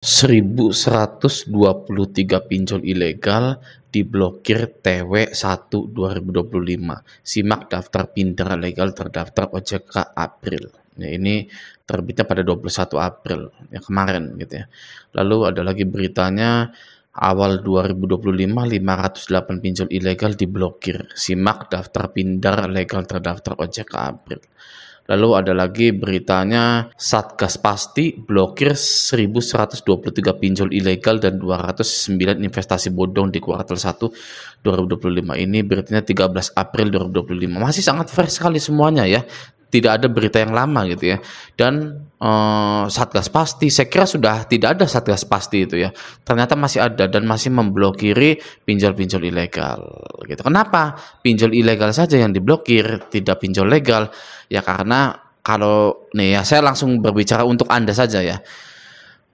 1.123 pinjol ilegal diblokir TW 1 2025. Simak daftar pinter legal terdaftar OJK April. Ya, ini terbitnya pada 21 April ya kemarin gitu ya. Lalu ada lagi beritanya awal 2025 508 pinjol ilegal diblokir. Simak daftar pinter legal terdaftar OJK April. Lalu ada lagi beritanya Satgas Pasti blokir 1.123 pinjol ilegal dan 209 investasi bodong di kuartal 1 2025. Ini beritanya 13 April 2025. Masih sangat fresh sekali semuanya ya. Tidak ada berita yang lama gitu ya. Dan Satgas Pasti, saya kira sudah tidak ada Satgas Pasti itu ya. Ternyata masih ada dan masih memblokiri pinjol-pinjol ilegal gitu. Kenapa pinjol ilegal saja yang diblokir, tidak pinjol legal? Ya karena kalau nih ya saya langsung berbicara untuk Anda saja ya.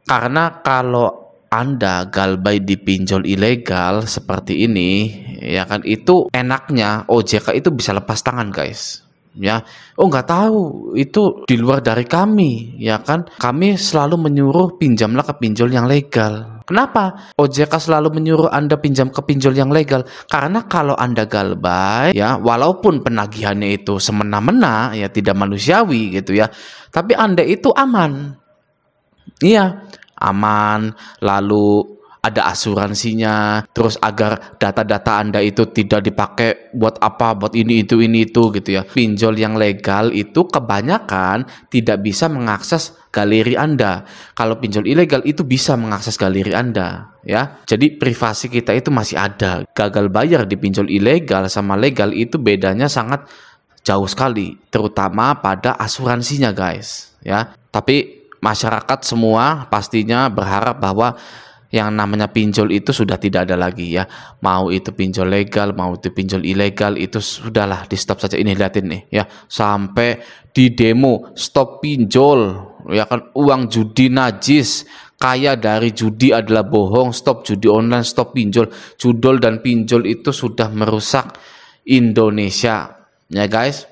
Karena kalau Anda galbay di pinjol ilegal seperti ini, ya kan itu enaknya OJK itu bisa lepas tangan guys. Ya, oh nggak tahu itu di luar dari kami, ya kan? Kami selalu menyuruh pinjamlah ke pinjol yang legal. Kenapa OJK selalu menyuruh Anda pinjam ke pinjol yang legal? Karena kalau Anda galbay, ya walaupun penagihannya itu semena-mena, ya tidak manusiawi gitu ya, tapi Anda itu aman. Iya, aman, lalu ada asuransinya, terus agar data-data Anda itu tidak dipakai buat apa, buat ini itu gitu ya. Pinjol yang legal itu kebanyakan tidak bisa mengakses galeri Anda. Kalau pinjol ilegal itu bisa mengakses galeri Anda, ya. Jadi privasi kita itu masih ada. Gagal bayar di pinjol ilegal sama legal itu bedanya sangat jauh sekali, terutama pada asuransinya, guys, ya. Tapi masyarakat semua pastinya berharap bahwa yang namanya pinjol itu sudah tidak ada lagi ya. Mau itu pinjol legal, mau itu pinjol ilegal, itu sudahlah di stop saja. Ini liatin nih ya, sampai di demo stop pinjol ya kan, uang judi najis, kaya dari judi adalah bohong, stop judi online, stop pinjol. Judol dan pinjol itu sudah merusak Indonesia ya guys.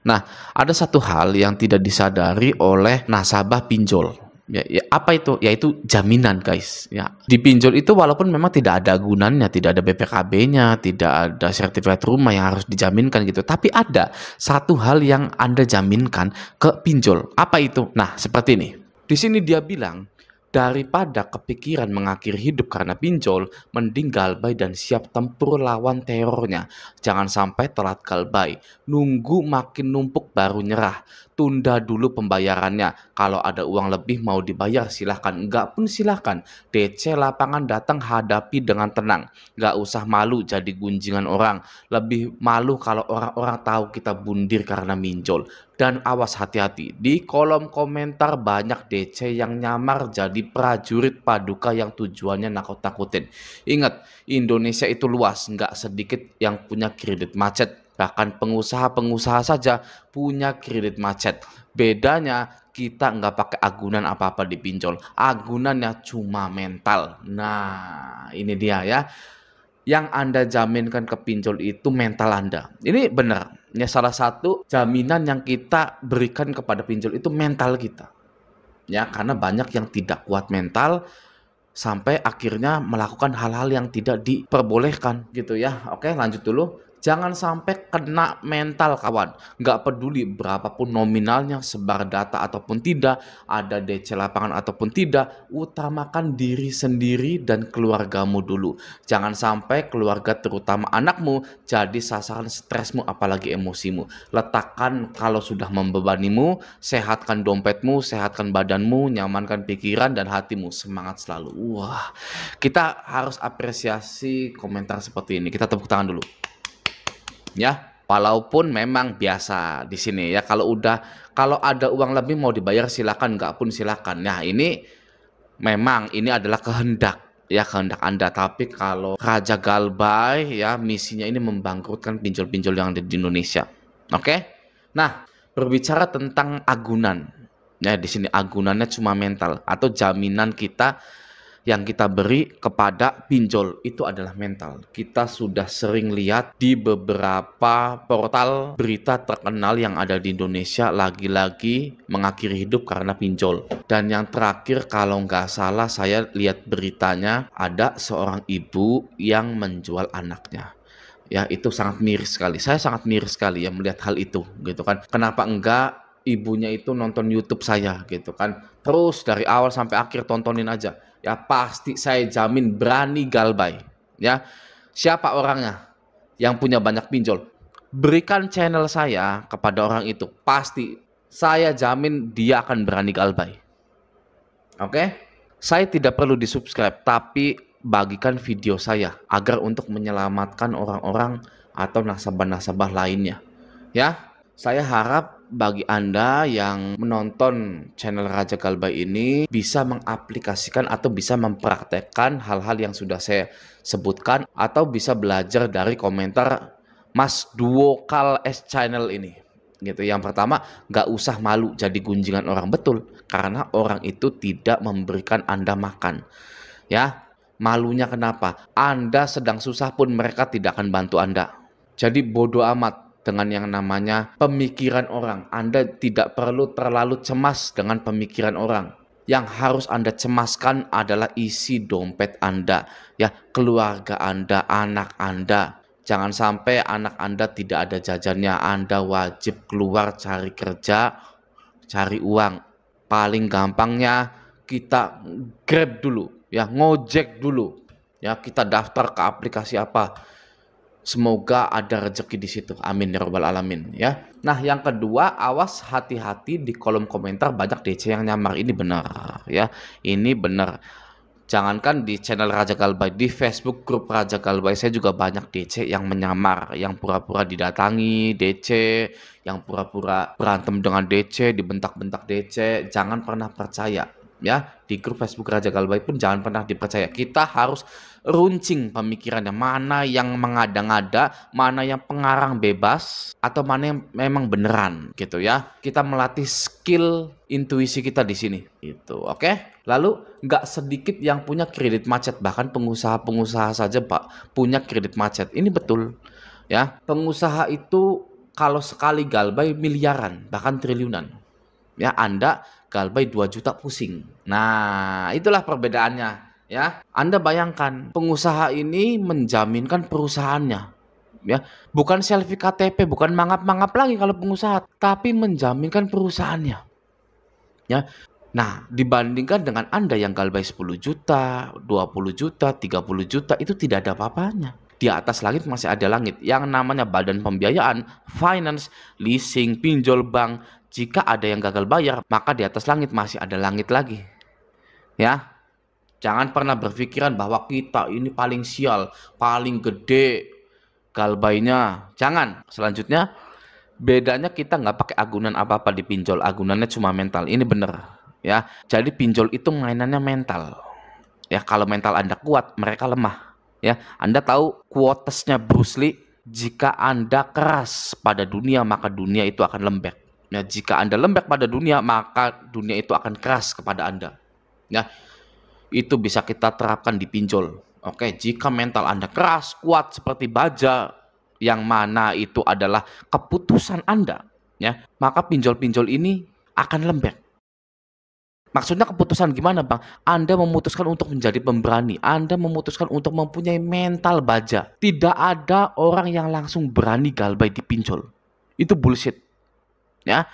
Nah, ada satu hal yang tidak disadari oleh nasabah pinjol. Ya, apa itu? Yaitu jaminan, guys. Ya, di pinjol itu walaupun memang tidak ada agunannya, tidak ada BPKB-nya, tidak ada sertifikat rumah yang harus dijaminkan gitu, tapi ada satu hal yang Anda jaminkan ke pinjol. Apa itu? Nah, seperti ini. Di sini dia bilang, daripada kepikiran mengakhiri hidup karena pinjol, mending galbay dan siap tempur lawan terornya. Jangan sampai telat galbay, nunggu makin numpuk baru nyerah. Tunda dulu pembayarannya. Kalau ada uang lebih mau dibayar silahkan, enggak pun silahkan. DC lapangan datang hadapi dengan tenang. Enggak usah malu jadi gunjingan orang. Lebih malu kalau orang-orang tahu kita bundir karena minjol. Dan awas hati-hati, di kolom komentar banyak DC yang nyamar jadi prajurit paduka yang tujuannya nakut-nakutin. Ingat, Indonesia itu luas, nggak sedikit yang punya kredit macet. Bahkan pengusaha-pengusaha saja punya kredit macet. Bedanya kita nggak pakai agunan apa-apa di pinjol. Agunannya cuma mental. Nah, ini dia ya. Yang Anda jaminkan ke pinjol itu mental Anda. Ini benar. Ya, salah satu jaminan yang kita berikan kepada pinjol itu mental kita. Ya, karena banyak yang tidak kuat mental sampai akhirnya melakukan hal-hal yang tidak diperbolehkan gitu ya. Oke, lanjut dulu. Jangan sampai kena mental kawan. Nggak peduli berapapun nominalnya, sebar data ataupun tidak, ada DC lapangan ataupun tidak, utamakan diri sendiri dan keluargamu dulu. Jangan sampai keluarga terutama anakmu jadi sasaran stresmu apalagi emosimu. Letakkan kalau sudah membebanimu, sehatkan dompetmu, sehatkan badanmu, nyamankan pikiran dan hatimu. Semangat selalu. Wah, kita harus apresiasi komentar seperti ini. Kita tepuk tangan dulu. Ya, walaupun memang biasa di sini ya, kalau ada uang lebih mau dibayar silakan, nggak pun silakan. Nah, ini memang ini adalah kehendak ya, kehendak Anda. Tapi kalau Raja Galbay ya misinya ini membangkrutkan pinjol-pinjol yang ada di Indonesia. Oke? Nah, berbicara tentang agunan. Ya, di sini agunannya cuma mental atau jaminan kita yang kita beri kepada pinjol itu adalah mental. Kita sudah sering lihat di beberapa portal berita terkenal yang ada di Indonesia lagi-lagi mengakhiri hidup karena pinjol. Dan yang terakhir kalau nggak salah saya lihat beritanya ada seorang ibu yang menjual anaknya. Ya, itu sangat miris sekali. Saya sangat miris sekali ya melihat hal itu gitu kan. Kenapa enggak ibunya itu nonton YouTube saya gitu kan. Terus dari awal sampai akhir tontonin aja. Ya pasti saya jamin berani galbay. Ya. Siapa orangnya yang punya banyak pinjol? Berikan channel saya kepada orang itu. Pasti saya jamin dia akan berani galbay. Oke? Saya tidak perlu di-subscribe, tapi bagikan video saya agar untuk menyelamatkan orang-orang atau nasabah-nasabah lainnya. Ya, saya harap bagi Anda yang menonton channel Raja Galbay ini bisa mengaplikasikan atau bisa mempraktekkan hal-hal yang sudah saya sebutkan atau bisa belajar dari komentar Mas Duokal S Channel ini. Gitu. Yang pertama, nggak usah malu jadi gunjingan orang, betul, karena orang itu tidak memberikan Anda makan. Ya, malunya kenapa? Anda sedang susah pun mereka tidak akan bantu Anda. Jadi bodoh amat dengan yang namanya pemikiran orang. Anda tidak perlu terlalu cemas dengan pemikiran orang. Yang harus Anda cemaskan adalah isi dompet Anda, ya, keluarga Anda, anak Anda. Jangan sampai anak Anda tidak ada jajannya. Anda wajib keluar cari kerja, cari uang. Paling gampangnya kita Grab dulu, ya, ngojek dulu. Ya, kita daftar ke aplikasi apa. Semoga ada rezeki di situ. Amin ya rabbal alamin, ya. Nah, yang kedua, awas hati-hati di kolom komentar banyak DC yang nyamar. Ini benar, ya. Ini benar. Jangankan di channel Raja Galbay, di Facebook grup Raja Galbay saya juga banyak DC yang menyamar, yang pura-pura didatangi DC, yang pura-pura berantem dengan DC, dibentak-bentak DC. Jangan pernah percaya, ya. Di grup Facebook Raja Galbay pun jangan pernah dipercaya. Kita harus runcing pemikirannya, mana yang mengada-ngada, mana yang pengarang bebas, atau mana yang memang beneran gitu ya. Kita melatih skill intuisi kita di sini gitu, oke? Lalu nggak sedikit yang punya kredit macet, bahkan pengusaha-pengusaha saja Pak punya kredit macet. Ini betul ya. Pengusaha itu kalau sekali galbay miliaran, bahkan triliunan. Ya, Anda galbay 2 juta pusing. Nah, itulah perbedaannya. Ya, Anda bayangkan pengusaha ini menjaminkan perusahaannya, ya, bukan selfie KTP, bukan mangap-mangap lagi kalau pengusaha, tapi menjaminkan perusahaannya, ya. Nah, dibandingkan dengan Anda yang galbay 10 juta, 20 juta, 30 juta, itu tidak ada apa-apanya. Di atas langit masih ada langit, yang namanya badan pembiayaan, finance, leasing, pinjol bank. Jika ada yang gagal bayar, maka di atas langit masih ada langit lagi, ya. Jangan pernah berpikiran bahwa kita ini paling sial, paling gede galbaynya. Jangan. Selanjutnya, bedanya kita nggak pakai agunan apa-apa di pinjol. Agunannya cuma mental. Ini bener, ya. Jadi pinjol itu mainannya mental. Ya, kalau mental Anda kuat, mereka lemah. Ya, Anda tahu quotesnya Bruce Lee, jika Anda keras pada dunia, maka dunia itu akan lembek. Ya, jika Anda lembek pada dunia, maka dunia itu akan keras kepada Anda. Ya. Itu bisa kita terapkan di pinjol. Oke, jika mental Anda keras, kuat seperti baja, yang mana itu adalah keputusan Anda, ya, maka pinjol-pinjol ini akan lembek. Maksudnya keputusan gimana, Bang? Anda memutuskan untuk menjadi pemberani. Anda memutuskan untuk mempunyai mental baja. Tidak ada orang yang langsung berani galbay di pinjol. Itu bullshit. Ya.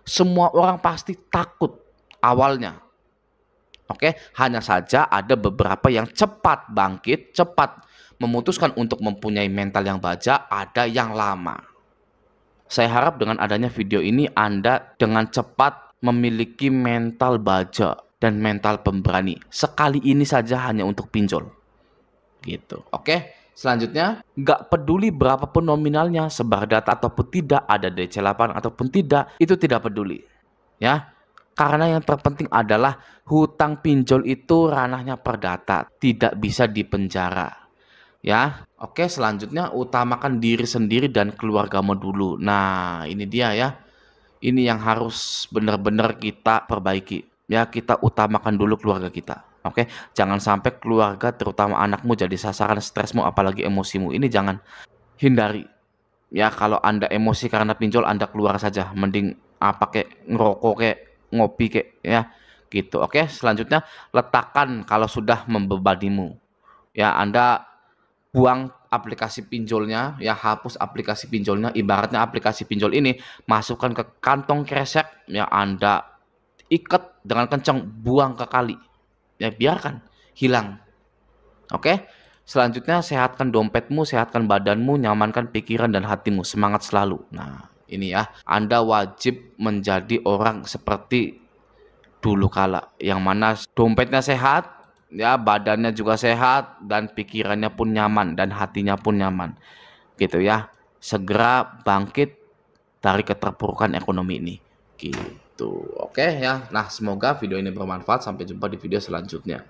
Semua orang pasti takut awalnya. Oke, hanya saja ada beberapa yang cepat bangkit, cepat memutuskan untuk mempunyai mental yang baja, ada yang lama. Saya harap dengan adanya video ini Anda dengan cepat memiliki mental baja dan mental pemberani. Sekali ini saja hanya untuk pinjol. Gitu. Oke, selanjutnya, nggak peduli berapapun nominalnya, sebar data ataupun tidak, ada DC 8 ataupun tidak, itu tidak peduli. Ya. Karena yang terpenting adalah hutang pinjol itu ranahnya perdata, tidak bisa dipenjara. Ya, oke, selanjutnya utamakan diri sendiri dan keluargamu dulu. Nah, ini dia ya. Ini yang harus benar-benar kita perbaiki. ya kita utamakan dulu keluarga kita. Oke, jangan sampai keluarga terutama anakmu jadi sasaran stresmu apalagi emosimu. Ini jangan, hindari. Ya kalau Anda emosi karena pinjol, Anda keluar saja. Mending apa kek, ngerokok kek, ngopi kek, ya gitu. Oke, selanjutnya letakkan kalau sudah membebanimu. Ya Anda buang aplikasi pinjolnya, ya hapus aplikasi pinjolnya. Ibaratnya aplikasi pinjol ini masukkan ke kantong kresek, ya Anda ikat dengan kencang, buang ke kali. Ya biarkan hilang. Oke. Selanjutnya sehatkan dompetmu, sehatkan badanmu, nyamankan pikiran dan hatimu, semangat selalu. Nah, ini ya, Anda wajib menjadi orang seperti dulu kala, yang mana dompetnya sehat, ya badannya juga sehat, dan pikirannya pun nyaman, dan hatinya pun nyaman. Gitu ya. Segera bangkit dari keterpurukan ekonomi ini. Gitu. Oke ya. Nah, semoga video ini bermanfaat. Sampai jumpa di video selanjutnya.